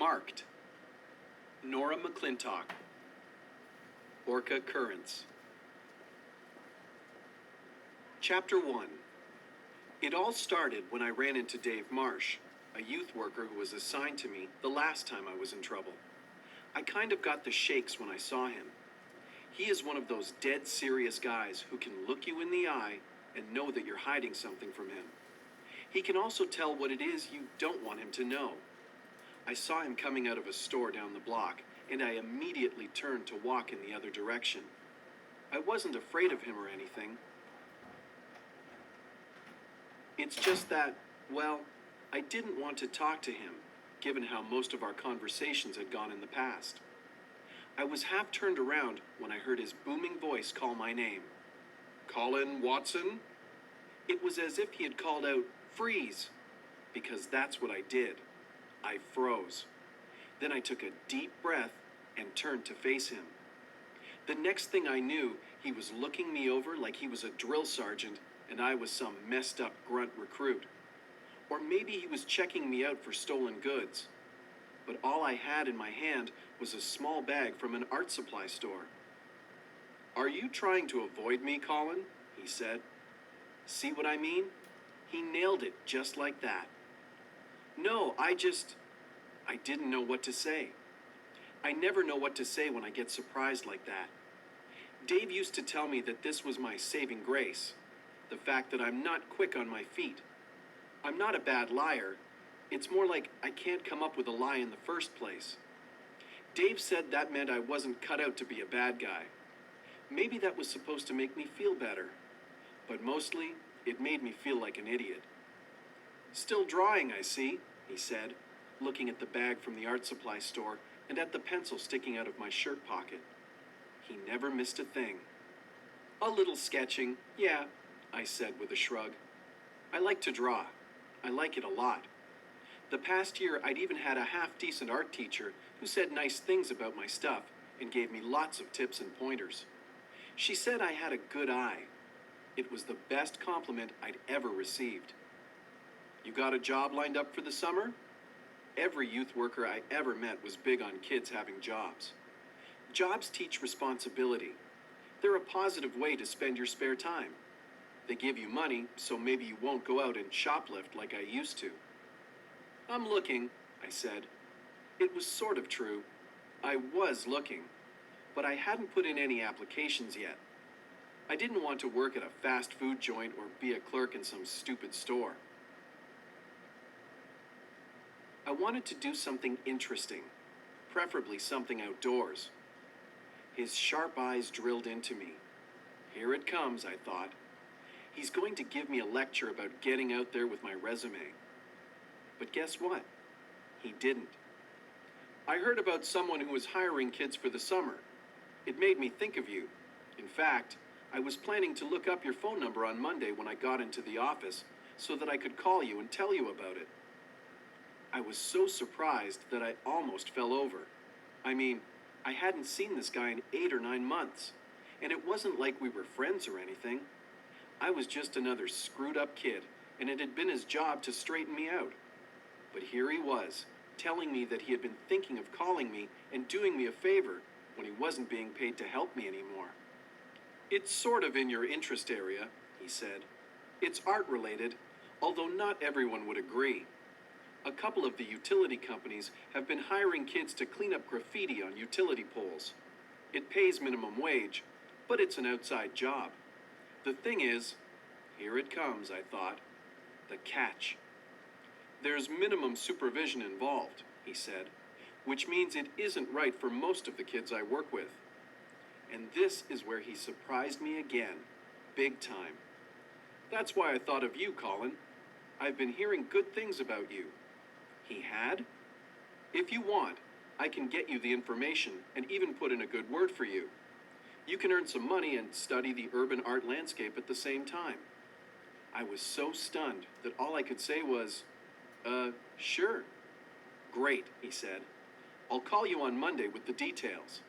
Marked. Nora McClintock. Orca Currents. Chapter 1. It all started when I ran into Dave Marsh, a youth worker who was assigned to me the last time I was in trouble. I kind of got the shakes when I saw him. He is one of those dead serious guys who can look you in the eye and know that you're hiding something from him. He can also tell what it is you don't want him to know. I saw him coming out of a store down the block, and I immediately turned to walk in the other direction. I wasn't afraid of him or anything. It's just that, well, I didn't want to talk to him, given how most of our conversations had gone in the past. I was half turned around when I heard his booming voice call my name. Colin Watson? It was as if he had called out, "Freeze!" because that's what I did. I froze. Then I took a deep breath and turned to face him. The next thing I knew, he was looking me over like he was a drill sergeant and I was some messed up grunt recruit. Or maybe he was checking me out for stolen goods. But all I had in my hand was a small bag from an art supply store. "Are you trying to avoid me, Colin?" he said. See what I mean? He nailed it just like that. No, I didn't know what to say. I never know what to say when I get surprised like that. Dave used to tell me that this was my saving grace, the fact that I'm not quick on my feet. I'm not a bad liar. It's more like I can't come up with a lie in the first place. Dave said that meant I wasn't cut out to be a bad guy. Maybe that was supposed to make me feel better, but mostly it made me feel like an idiot. "Still drawing, I see," he said, looking at the bag from the art supply store and at the pencil sticking out of my shirt pocket. He never missed a thing. "A little sketching, yeah," I said with a shrug. "I like to draw. I like it a lot. The past year, I'd even had a half-decent art teacher who said nice things about my stuff and gave me lots of tips and pointers. She said I had a good eye. It was the best compliment I'd ever received. "You got a job lined up for the summer?" Every youth worker I ever met was big on kids having jobs. Jobs teach responsibility. They're a positive way to spend your spare time. They give you money, so maybe you won't go out and shoplift like I used to. "I'm looking," I said. It was sort of true. I was looking, but I hadn't put in any applications yet. I didn't want to work at a fast food joint or be a clerk in some stupid store. I wanted to do something interesting, preferably something outdoors. His sharp eyes drilled into me. Here it comes, I thought. He's going to give me a lecture about getting out there with my resume. But guess what? He didn't. "I heard about someone who was hiring kids for the summer. It made me think of you. In fact, I was planning to look up your phone number on Monday when I got into the office so that I could call you and tell you about it." I was so surprised that I almost fell over. I mean, I hadn't seen this guy in 8 or 9 months, and it wasn't like we were friends or anything. I was just another screwed up kid, and it had been his job to straighten me out. But here he was, telling me that he had been thinking of calling me and doing me a favor when he wasn't being paid to help me anymore. "It's sort of in your interest area," he said. "It's art related, although not everyone would agree. A couple of the utility companies have been hiring kids to clean up graffiti on utility poles. It pays minimum wage, but it's an outside job. The thing is," here it comes, I thought, "the catch. There's minimum supervision involved," he said, "which means it isn't right for most of the kids I work with." And this is where he surprised me again, big time. "That's why I thought of you, Colin. I've been hearing good things about you." He had? "If you want, I can get you the information and even put in a good word for you. You can earn some money and study the urban art landscape at the same time." I was so stunned that all I could say was, sure." "Great," he said. "I'll call you on Monday with the details."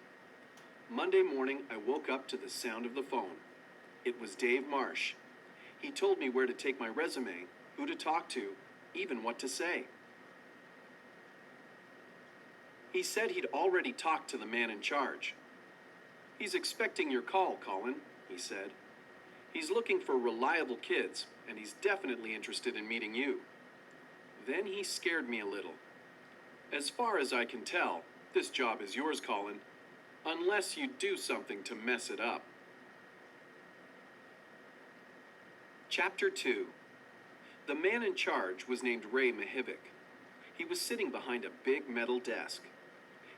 Monday morning, I woke up to the sound of the phone. It was Dave Marsh. He told me where to take my resume, who to talk to, even what to say. He said he'd already talked to the man in charge. He's expecting your call, Colin, he said. He's looking for reliable kids, and he's definitely interested in meeting you. Then he scared me a little. As far as I can tell, this job is yours, Colin, unless you do something to mess it up. Chapter 2. The man in charge was named Ray Mihivik. He was sitting behind a big metal desk.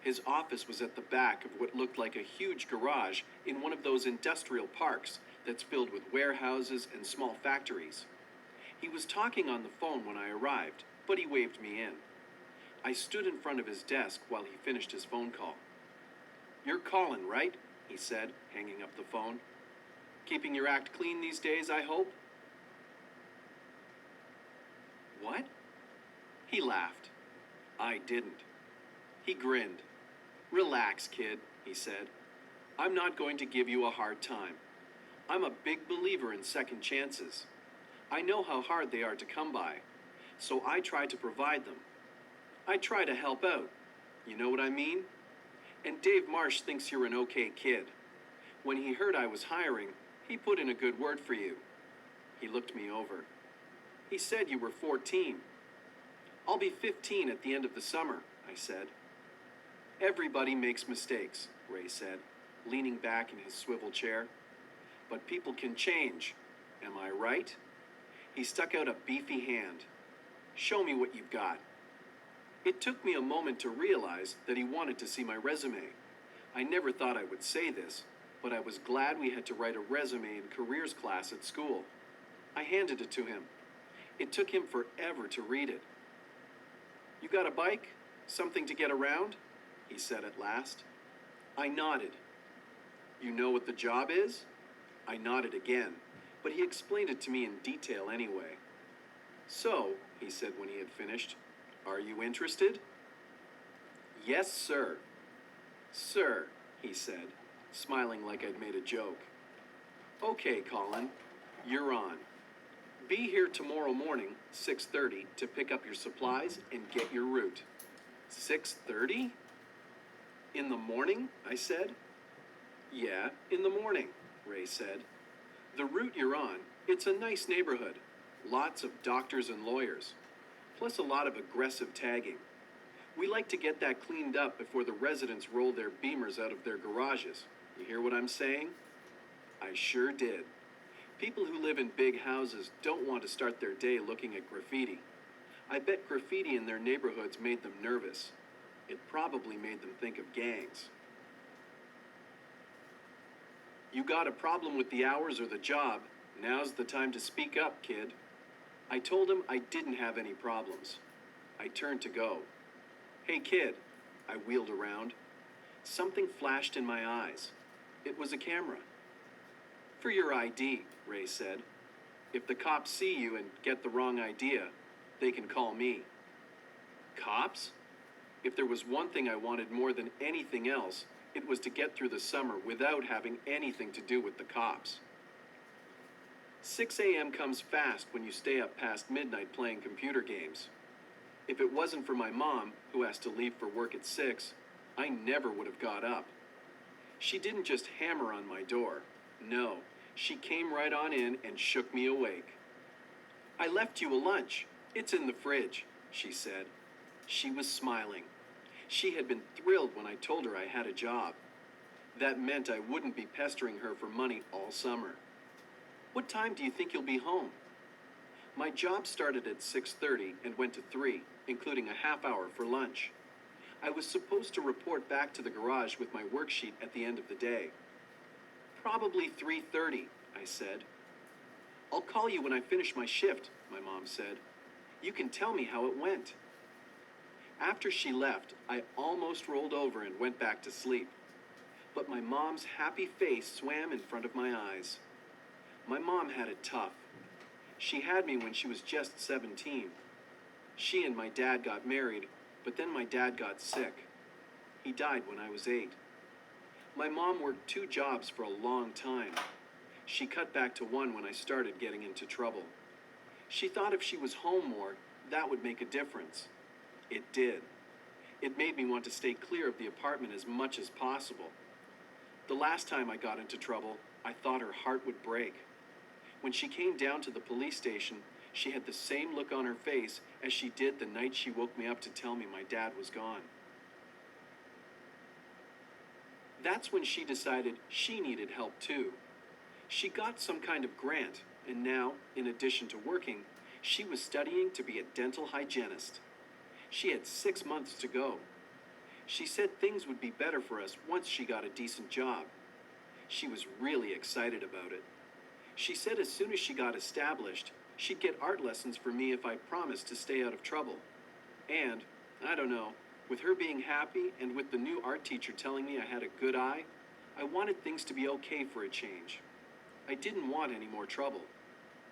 His office was at the back of what looked like a huge garage in one of those industrial parks that's filled with warehouses and small factories. He was talking on the phone when I arrived, but he waved me in. I stood in front of his desk while he finished his phone call. "You're Colin, right?" he said, hanging up the phone. "Keeping your act clean these days, I hope?" "What?" He laughed. I didn't. He grinned. "Relax, kid," he said. "I'm not going to give you a hard time. I'm a big believer in second chances. I know how hard they are to come by, so I try to provide them. I try to help out. You know what I mean? And Dave Marsh thinks you're an okay kid. When he heard I was hiring, he put in a good word for you." He looked me over. "He said you were 14. "I'll be 15 at the end of the summer," I said. "Everybody makes mistakes," Ray said, leaning back in his swivel chair. "But people can change. Am I right?" He stuck out a beefy hand. "Show me what you've got." It took me a moment to realize that he wanted to see my resume. I never thought I would say this, but I was glad we had to write a resume in careers class at school. I handed it to him. It took him forever to read it. "You got a bike? Something to get around?" he said at last. I nodded. "You know what the job is?" I nodded again, but he explained it to me in detail anyway. "So," he said when he had finished, "are you interested?" "Yes, sir." "Sir," he said, smiling like I'd made a joke. "Okay, Colin, you're on. Be here tomorrow morning, 6:30, to pick up your supplies and get your route." 6:30? "In the morning?" I said. "Yeah, in the morning," Ray said. "The route you're on, it's a nice neighborhood. Lots of doctors and lawyers, plus a lot of aggressive tagging. We like to get that cleaned up before the residents roll their Beamers out of their garages. You hear what I'm saying?" I sure did. People who live in big houses don't want to start their day looking at graffiti. I bet graffiti in their neighborhoods made them nervous. It probably made them think of gangs. "You got a problem with the hours or the job, now's the time to speak up, kid." I told him I didn't have any problems. I turned to go. "Hey, kid," I wheeled around. Something flashed in my eyes. It was a camera. "For your ID," Ray said. "If the cops see you and get the wrong idea, they can call me." Cops? If there was one thing I wanted more than anything else, it was to get through the summer without having anything to do with the cops. 6 a.m. comes fast when you stay up past midnight playing computer games. If it wasn't for my mom, who has to leave for work at 6, I never would have got up. She didn't just hammer on my door. No, she came right on in and shook me awake. "I left you a lunch. It's in the fridge," she said. She was smiling. She had been thrilled when I told her I had a job. That meant I wouldn't be pestering her for money all summer. "What time do you think you'll be home?" My job started at 6:30 and went to 3, including a half hour for lunch. I was supposed to report back to the garage with my worksheet at the end of the day. "Probably 3:30, I said. "I'll call you when I finish my shift," my mom said. "You can tell me how it went." After she left, I almost rolled over and went back to sleep. But my mom's happy face swam in front of my eyes. My mom had it tough. She had me when she was just 17. She and my dad got married, but then my dad got sick. He died when I was 8. My mom worked 2 jobs for a long time. She cut back to 1 when I started getting into trouble. She thought if she was home more, that would make a difference. It did. It made me want to stay clear of the apartment as much as possible. The last time I got into trouble, I thought her heart would break. When she came down to the police station, she had the same look on her face as she did the night she woke me up to tell me my dad was gone. That's when she decided she needed help too. She got some kind of grant, and now, in addition to working, she was studying to be a dental hygienist. She had 6 months to go. She said things would be better for us once she got a decent job. She was really excited about it. She said as soon as she got established, she'd get art lessons for me if I promised to stay out of trouble. And, I don't know, with her being happy and with the new art teacher telling me I had a good eye, I wanted things to be okay for a change. I didn't want any more trouble.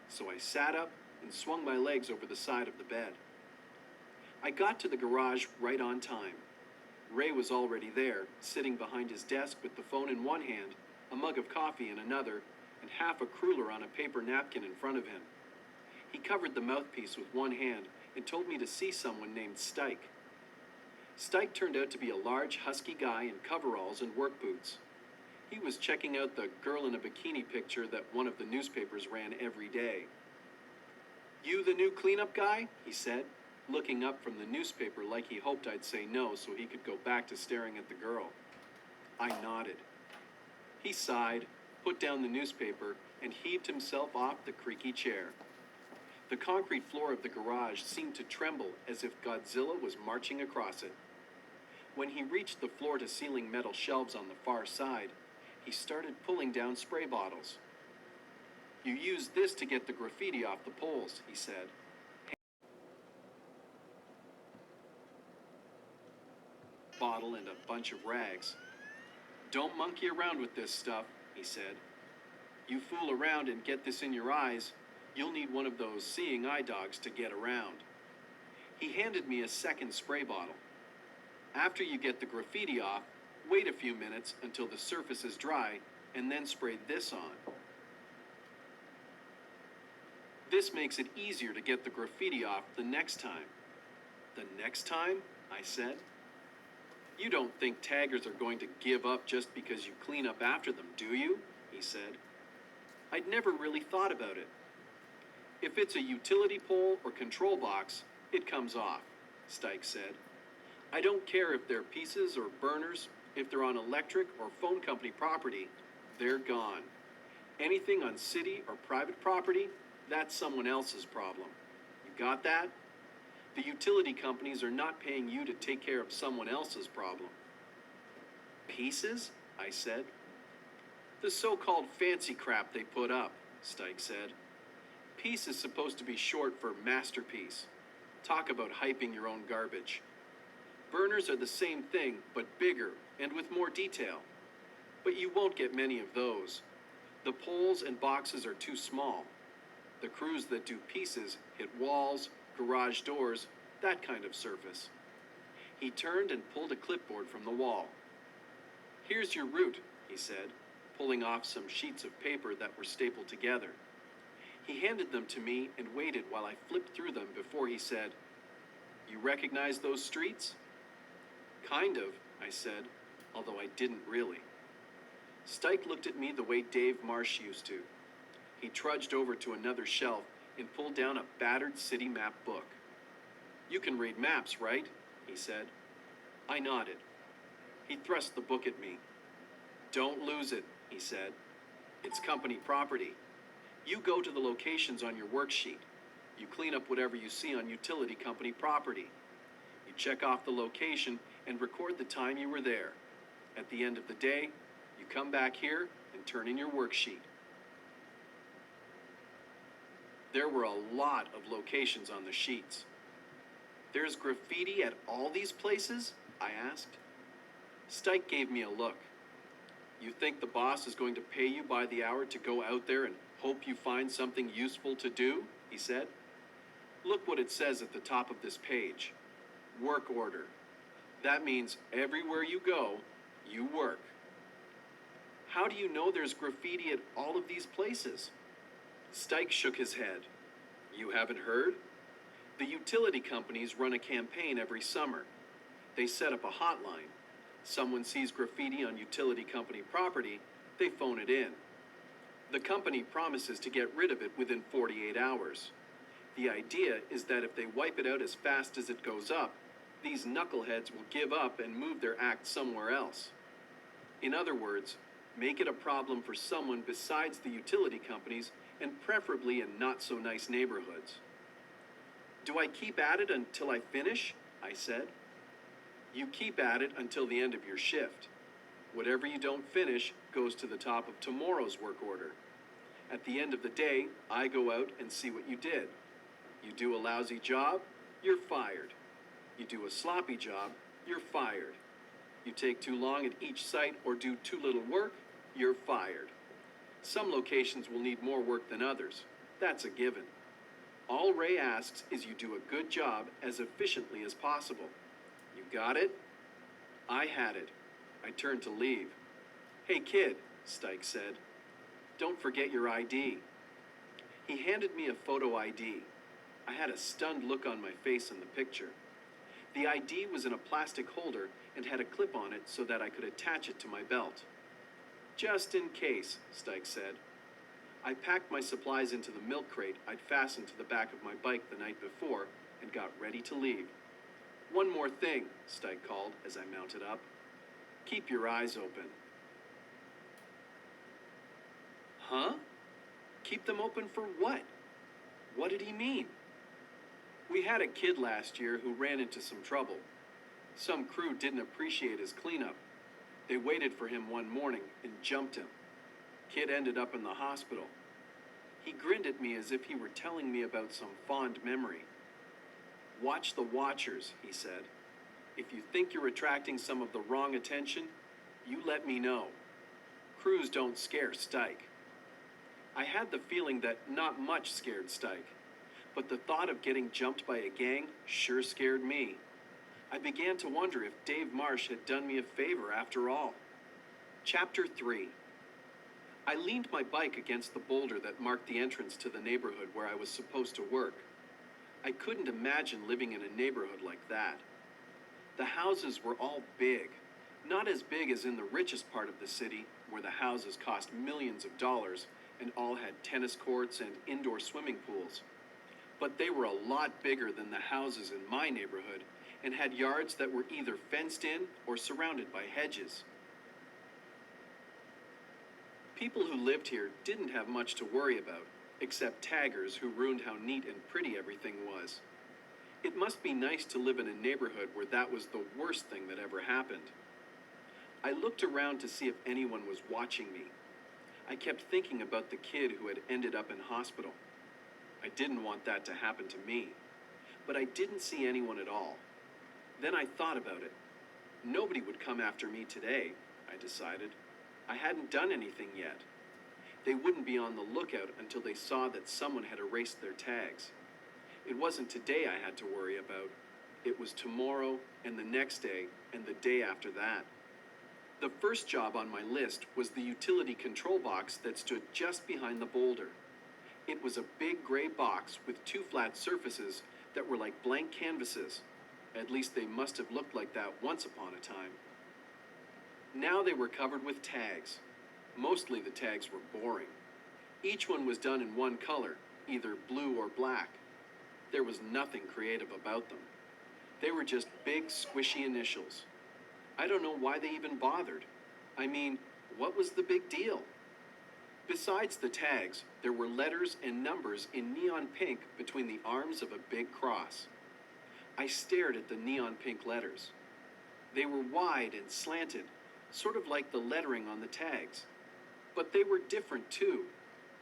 So I sat up and swung my legs over the side of the bed. I got to the garage right on time. Ray was already there, sitting behind his desk with the phone in one hand, a mug of coffee in another, and half a cruller on a paper napkin in front of him. He covered the mouthpiece with one hand and told me to see someone named Stike. Stike turned out to be a large, husky guy in coveralls and work boots. He was checking out the girl in a bikini picture that one of the newspapers ran every day. "You the new cleanup guy?" he said, looking up from the newspaper like he hoped I'd say no so he could go back to staring at the girl. I nodded. He sighed, put down the newspaper, and heaved himself off the creaky chair. The concrete floor of the garage seemed to tremble as if Godzilla was marching across it. When he reached the floor-to-ceiling metal shelves on the far side, he started pulling down spray bottles. "You use this to get the graffiti off the poles," he said. Bottle and a bunch of rags. "Don't monkey around with this stuff," he said. "You fool around and get this in your eyes, you'll need one of those seeing eye dogs to get around." He handed me a second spray bottle. "After you get the graffiti off, wait a few minutes until the surface is dry, and then spray this on. This makes it easier to get the graffiti off the next time." "The next time?" I said. "You don't think taggers are going to give up just because you clean up after them, do you?" he said. I'd never really thought about it. "If it's a utility pole or control box, it comes off," Stike said. "I don't care if they're pieces or burners, if they're on electric or phone company property, they're gone. Anything on city or private property, that's someone else's problem. You got that? The utility companies are not paying you to take care of someone else's problem." "Pieces?" I said. "The so-called fancy crap they put up," Stike said. "Piece is supposed to be short for masterpiece. Talk about hyping your own garbage. Burners are the same thing, but bigger and with more detail. But you won't get many of those. The poles and boxes are too small. The crews that do pieces hit walls, garage doors, that kind of surface." He turned and pulled a clipboard from the wall. "Here's your route," he said, pulling off some sheets of paper that were stapled together. He handed them to me and waited while I flipped through them before he said, "You recognize those streets?" "Kind of," I said, although I didn't really. Stike looked at me the way Dave Marsh used to. He trudged over to another shelf and pulled down a battered city map book. "You can read maps, right?" he said. I nodded. He thrust the book at me. "Don't lose it," he said. "It's company property. You go to the locations on your worksheet. You clean up whatever you see on utility company property. You check off the location and record the time you were there. At the end of the day, you come back here and turn in your worksheet." There were a lot of locations on the sheets. "There's graffiti at all these places?" I asked. Stike gave me a look. "You think the boss is going to pay you by the hour to go out there and hope you find something useful to do?" he said. "Look what it says at the top of this page. Work order. That means everywhere you go, you work." "How do you know there's graffiti at all of these places?" Stike shook his head. "You haven't heard? The utility companies run a campaign every summer. They set up a hotline. Someone sees graffiti on utility company property, they phone it in. The company promises to get rid of it within 48 hours. The idea is that if they wipe it out as fast as it goes up, these knuckleheads will give up and move their act somewhere else. In other words, make it a problem for someone besides the utility companies and preferably in not-so-nice neighborhoods. Do I keep at it until I finish? I said. You keep at it until the end of your shift. Whatever you don't finish goes to the top of tomorrow's work order. At the end of the day, I go out and see what you did. You do a lousy job, you're fired. You do a sloppy job, you're fired. You take too long at each site or do too little work, you're fired. Some locations will need more work than others. That's a given. All Ray asks is you do a good job as efficiently as possible. You got it? I had it. I turned to leave. Hey kid, Stike said. Don't forget your ID. He handed me a photo ID. I had a stunned look on my face in the picture. The ID was in a plastic holder and had a clip on it so that I could attach it to my belt. Just in case, Stike said. I packed my supplies into the milk crate I'd fastened to the back of my bike the night before and got ready to leave. One more thing, Stike called as I mounted up. Keep your eyes open. Huh? Keep them open for what? What did he mean? We had a kid last year who ran into some trouble. Some crew didn't appreciate his cleanup. They waited for him one morning and jumped him. Kid ended up in the hospital. He grinned at me as if he were telling me about some fond memory. Watch the watchers, he said. If you think you're attracting some of the wrong attention, you let me know. Crews don't scare Stike. I had the feeling that not much scared Stike, but the thought of getting jumped by a gang sure scared me. I began to wonder if Dave Marsh had done me a favor after all. Chapter 3. I leaned my bike against the boulder that marked the entrance to the neighborhood where I was supposed to work. I couldn't imagine living in a neighborhood like that. The houses were all big, not as big as in the richest part of the city, where the houses cost millions of dollars and all had tennis courts and indoor swimming pools. But they were a lot bigger than the houses in my neighborhood and had yards that were either fenced in or surrounded by hedges. People who lived here didn't have much to worry about, except taggers who ruined how neat and pretty everything was. It must be nice to live in a neighborhood where that was the worst thing that ever happened. I looked around to see if anyone was watching me. I kept thinking about the kid who had ended up in hospital. I didn't want that to happen to me, but I didn't see anyone at all. Then I thought about it. Nobody would come after me today, I decided. I hadn't done anything yet. They wouldn't be on the lookout until they saw that someone had erased their tags. It wasn't today I had to worry about. It was tomorrow and the next day and the day after that. The first job on my list was the utility control box that stood just behind the boulder. It was a big gray box with two flat surfaces that were like blank canvases. At least they must have looked like that once upon a time. Now they were covered with tags. Mostly the tags were boring. Each one was done in one color, either blue or black. There was nothing creative about them. They were just big, squishy initials. I don't know why they even bothered. I mean, what was the big deal? Besides the tags, there were letters and numbers in neon pink between the arms of a big cross. I stared at the neon pink letters. They were wide and slanted, sort of like the lettering on the tags. But they were different too,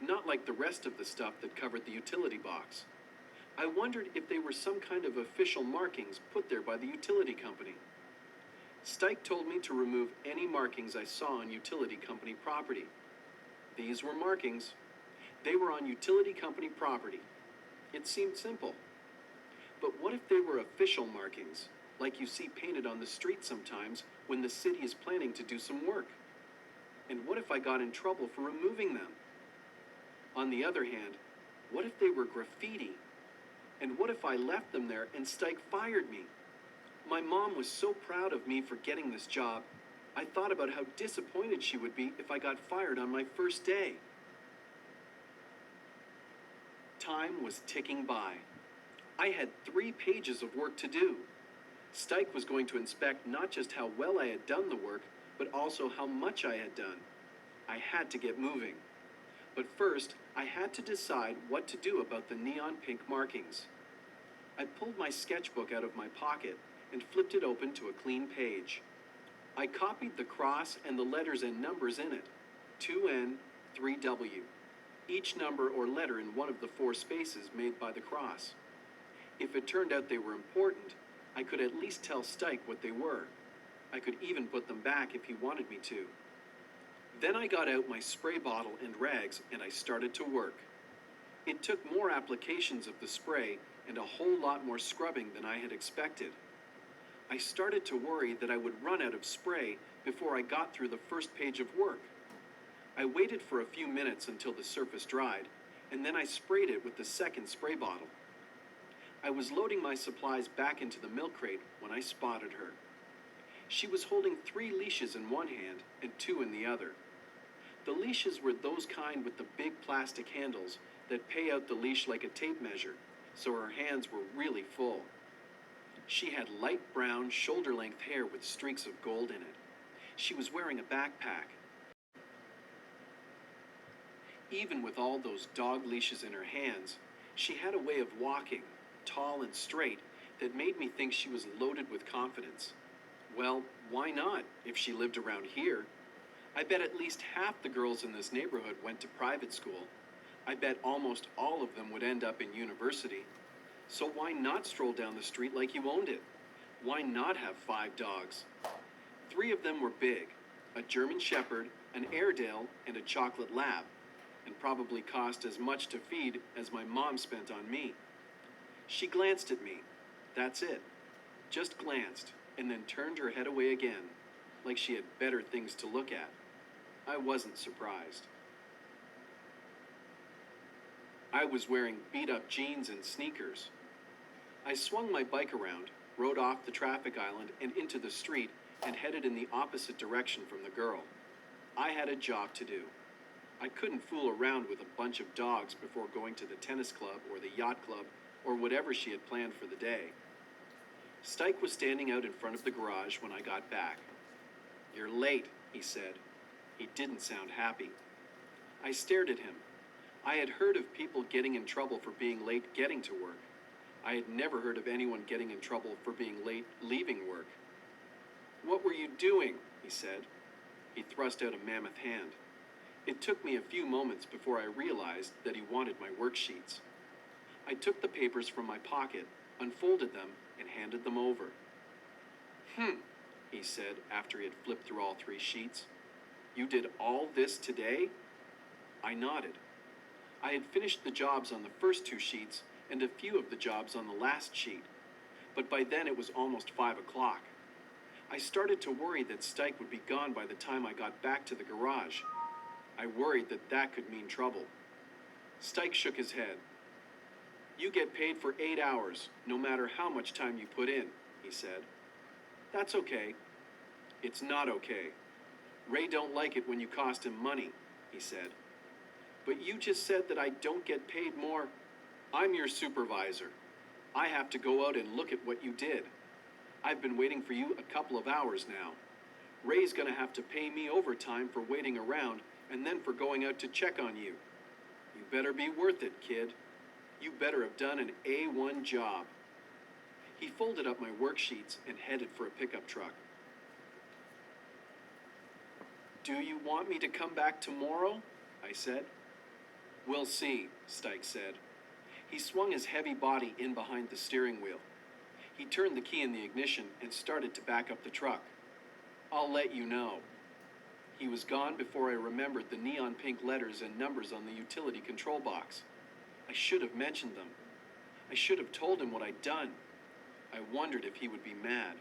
not like the rest of the stuff that covered the utility box. I wondered if they were some kind of official markings put there by the utility company. Stike told me to remove any markings I saw on utility company property. These were markings. They were on utility company property. It seemed simple. But what if they were official markings, like you see painted on the street sometimes when the city is planning to do some work? And what if I got in trouble for removing them? On the other hand, what if they were graffiti? And what if I left them there and Stike fired me? My mom was so proud of me for getting this job. I thought about how disappointed she would be if I got fired on my first day. Time was ticking by. I had 3 pages of work to do. Stike was going to inspect not just how well I had done the work, but also how much I had done. I had to get moving. But first, I had to decide what to do about the neon pink markings. I pulled my sketchbook out of my pocket and flipped it open to a clean page. I copied the cross and the letters and numbers in it, 2N, 3W, each number or letter in one of the 4 spaces made by the cross. If it turned out they were important, I could at least tell Stike what they were. I could even put them back if he wanted me to. Then I got out my spray bottle and rags and I started to work. It took more applications of the spray and a whole lot more scrubbing than I had expected. I started to worry that I would run out of spray before I got through the first page of work. I waited for a few minutes until the surface dried, and then I sprayed it with the second spray bottle. I was loading my supplies back into the milk crate when I spotted her. She was holding 3 leashes in one hand and 2 in the other. The leashes were those kind with the big plastic handles that pay out the leash like a tape measure, so her hands were really full. She had light brown, shoulder-length hair with streaks of gold in it. She was wearing a backpack. Even with all those dog leashes in her hands, she had a way of walking, tall and straight, that made me think she was loaded with confidence. Well, why not, if she lived around here? I bet at least half the girls in this neighborhood went to private school. I bet almost all of them would end up in university. So why not stroll down the street like you owned it? Why not have 5 dogs? 3 of them were big, a German Shepherd, an Airedale, and a chocolate lab, and probably cost as much to feed as my mom spent on me. She glanced at me. That's it. Just glanced, and then turned her head away again, like she had better things to look at. I wasn't surprised. I was wearing beat-up jeans and sneakers. I swung my bike around, rode off the traffic island and into the street, and headed in the opposite direction from the girl. I had a job to do. I couldn't fool around with a bunch of dogs before going to the tennis club or the yacht club or whatever she had planned for the day. Stike was standing out in front of the garage when I got back. "You're late," he said. He didn't sound happy. I stared at him. I had heard of people getting in trouble for being late getting to work. I had never heard of anyone getting in trouble for being late leaving work. "What were you doing?" he said. He thrust out a mammoth hand. It took me a few moments before I realized that he wanted my worksheets. I took the papers from my pocket, unfolded them, and handed them over. He said after he had flipped through all 3 sheets. "You did all this today?" I nodded. I had finished the jobs on the first 2 sheets and a few of the jobs on the last sheet, but by then it was almost 5 o'clock. I started to worry that Stike would be gone by the time I got back to the garage. I worried that that could mean trouble. Stike shook his head. "You get paid for 8 hours, no matter how much time you put in," he said. "That's okay." "It's not okay. Ray don't like it when you cost him money," he said. "But you just said that I don't get paid more." "I'm your supervisor. I have to go out and look at what you did. I've been waiting for you a couple of hours now. Ray's gonna have to pay me overtime for waiting around and then for going out to check on you. You better be worth it, kid. You better have done an A1 job." He folded up my worksheets and headed for a pickup truck. "Do you want me to come back tomorrow?" I said. "We'll see," Stike said. He swung his heavy body in behind the steering wheel. He turned the key in the ignition and started to back up the truck. "I'll let you know." He was gone before I remembered the neon pink letters and numbers on the utility control box. I should have mentioned them. I should have told him what I'd done. I wondered if he would be mad.